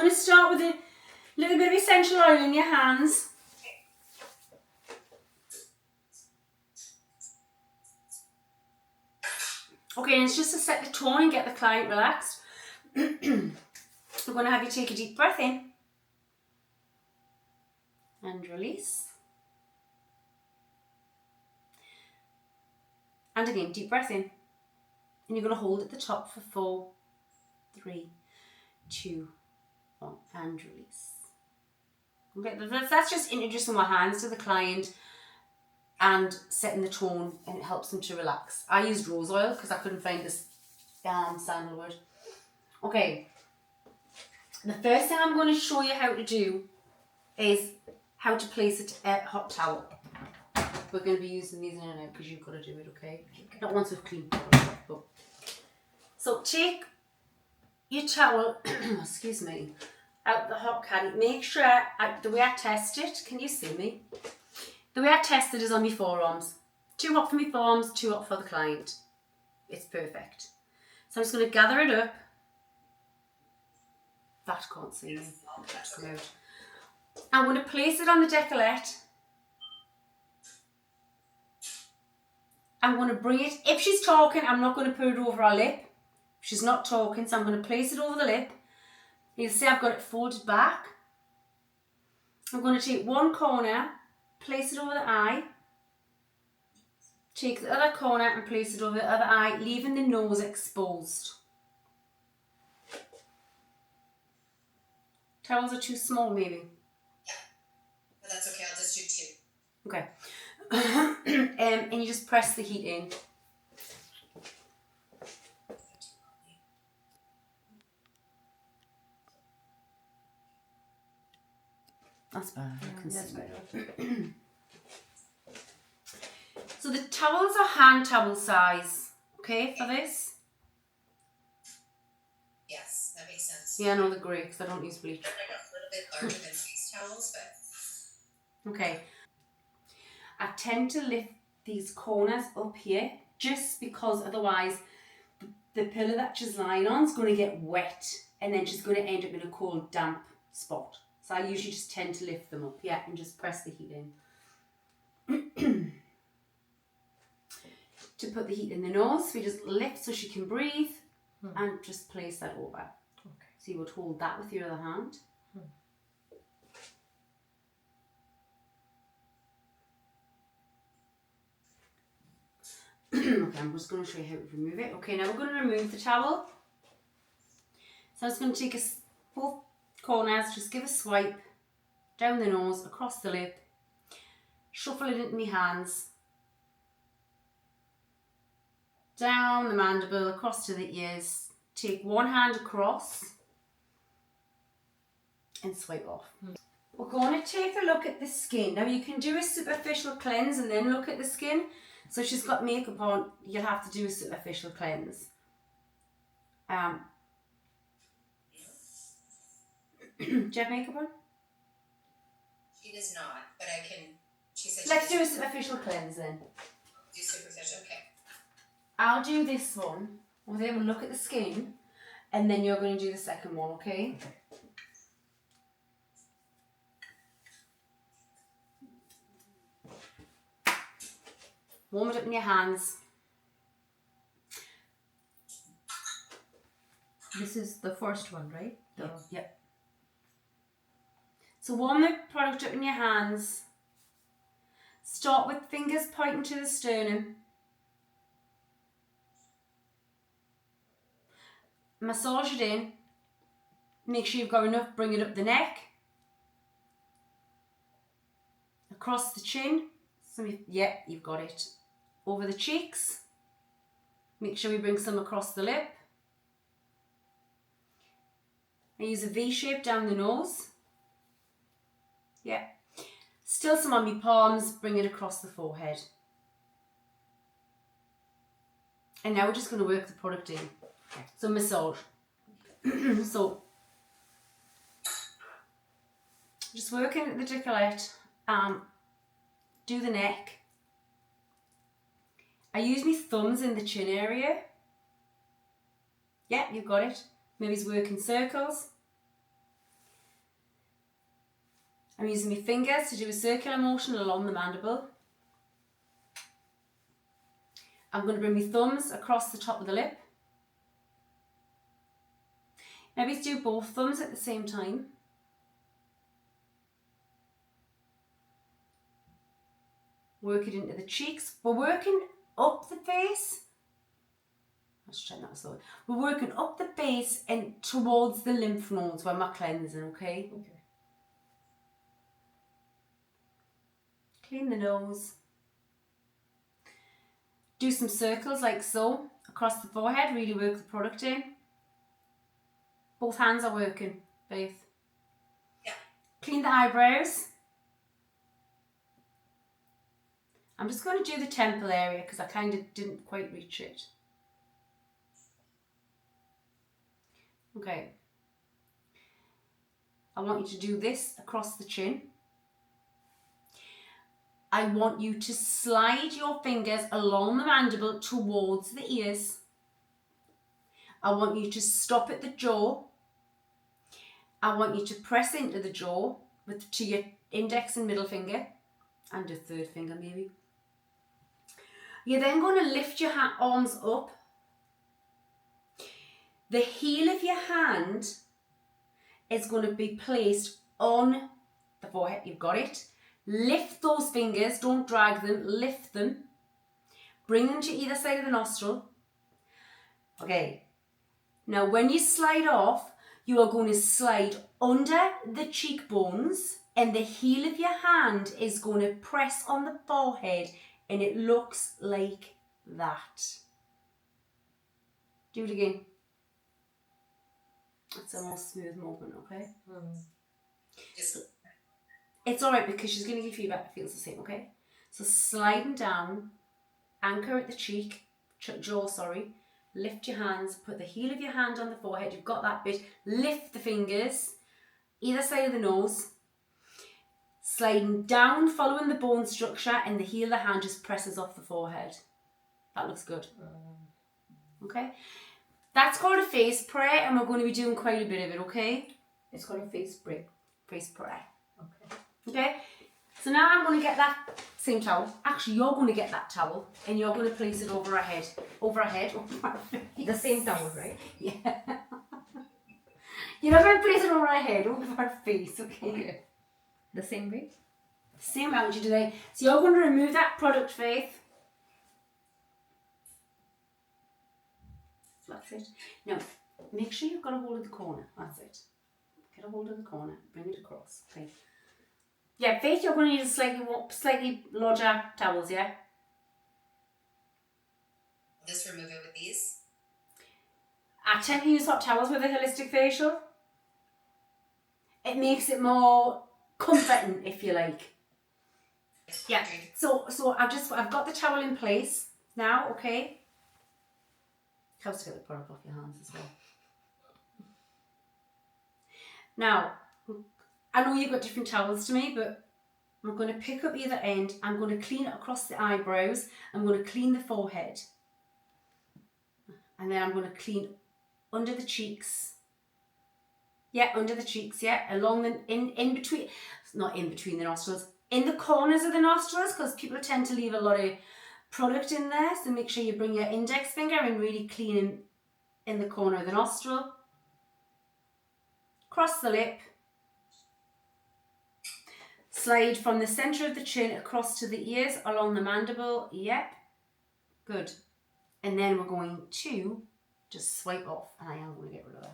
going to start with a little bit of essential oil in your hands. Okay, and it's just to set the tone and get the client relaxed. I'm going to have you take a deep breath in and release. And again, deep breath in. And you're going to hold at the top for 4, 3, 2, 1, and release. Okay, that's just introducing my hands to the client and setting the tone, and it helps them to relax. I used rose oil because I couldn't find this sandalwood. Okay, the first thing I'm going to show you how to do is how to place a hot towel. We're going to be using these in and out because you've got to do it, okay? Not once we've cleaned it, but. So take your towel, excuse me, out the hot caddy. Make sure, the way I test it, can you see me? The way I test it is on my forearms. Too hot for my forearms, too hot for the client. It's perfect. So I'm just going to gather it up. That can't see me. Come out. I'm going to place it on the decollete. I'm going to bring it, if she's talking, I'm not going to put it over her lip. If she's not talking, so I'm going to place it over the lip. You'll see I've got it folded back. I'm going to take one corner, place it over the eye. Take the other corner and place it over the other eye, leaving the nose exposed. Towels are too small, maybe. Yeah, but that's okay. I'll just do 2. Okay. And you just press the heat in. That's better. That's better. So the towels are hand towel size, okay, for this? Yes, that makes sense. Yeah, I know they're great because I don't use bleach. They're like a little bit larger than face towels, but... Okay. I tend to lift these corners up here just because otherwise the pillow that she's lying on is going to get wet and then she's going to end up in a cold, damp spot. So I usually just tend to lift them up, yeah, and just press the heat in. To put the heat in the nose, we just lift so she can breathe and just place that over. Okay. So you would hold that with your other hand. Okay, I'm just going to show you how to remove it. Okay, now we're going to remove the towel. So I'm just going to take both corners, just give a swipe down the nose, across the lip, shuffle it into my hands, down the mandible, across to the ears, take one hand across and swipe off. We're going to take a look at the skin. Now you can do a superficial cleanse and then look at the skin. So if she's got makeup on, you'll have to do a superficial cleanse. Do you have makeup on? She does not, but I can... She said Let's do a superficial cleanse then. do superficial, okay. I'll do this one. We'll then look at the skin and then you're going to do the second one, okay? Warm it up in your hands. This is the first one, right? Yep. So warm the product up in your hands. Start with fingers pointing to the sternum. Massage it in. Make sure you've got enough, bring it up the neck. Across the chin. Yeah, you've got it. Over the cheeks. Make sure we bring some across the lip. I use a V shape down the nose. Yeah. Still some on my palms, bring it across the forehead. And now we're just going to work the product in. So massage. So just working at the décolleté, do the neck. I use my thumbs in the chin area. Yeah, you've got it. Maybe it's working circles. I'm using my fingers to do a circular motion along the mandible. I'm going to bring my thumbs across the top of the lip. Maybe do both thumbs at the same time. Work it into the cheeks. We're working up the face. Let's try that slow. We're working up the base and towards the lymph nodes where we're cleansing, okay? Okay. Clean the nose. Do some circles like so across the forehead. Really work the product in. Both hands are working, Faith. Yeah. Clean the eyebrows. I'm just going to do the temple area because I kind of didn't quite reach it. Okay. I want you to do this across the chin. I want you to slide your fingers along the mandible towards the ears. I want you to stop at the jaw. I want you to press into the jaw to your index and middle finger and a third finger maybe. You're then going to lift your arms up. The heel of your hand is going to be placed on the forehead. You've got it. Lift those fingers, don't drag them, lift them. Bring them to either side of the nostril. Okay. Now when you slide off, you are going to slide under the cheekbones and the heel of your hand is going to press on the forehead and it looks like that. Do it again. That's a more smooth movement, okay? Just It's alright because she's going to give feedback that feels the same, okay? So sliding down, anchor at the cheek, jaw, sorry. Lift your hands, put the heel of your hand on the forehead. You've got that bit. Lift the fingers, either side of the nose. Sliding down, following the bone structure, and the heel of the hand just presses off the forehead. That looks good. Okay? That's called a face prayer, and we're going to be doing quite a bit of it, okay? It's called a face break. Face prayer. Okay. Okay? So now I'm going to get that same towel. Actually, you're going to get that towel, and you're going to place it over our head. Over our head. Over our face. The same towel, right? Yeah. You're not going to place it over our head, over our face, okay? Okay. The same way? Same way I want you to do. So you're going to remove that product, Faith. That's it. Now, make sure you've got a hold of the corner. That's it. Get a hold of the corner. Bring it across. Okay. Yeah, Faith, you're going to need a slightly larger towels, yeah? just remove it with these. I tend to use hot towels with a holistic facial. It makes it more comforting, if you like. Yeah. So I've got the towel in place now, okay? Helps to get the product off your hands as well. Now, I know you've got different towels to me, but I'm going to pick up either end. I'm going to clean it across the eyebrows. I'm going to clean the forehead. And then I'm going to clean under the cheeks. Yeah, under the cheeks, yeah. Along the, in between, not in between the nostrils, in the corners of the nostrils, because people tend to leave a lot of product in there. So make sure you bring your index finger and really clean in the corner of the nostril. Cross the lip. Slide from the centre of the chin across to the ears, along the mandible. Yep. Good. And then we're going to just swipe off. And I am going to get rid of that.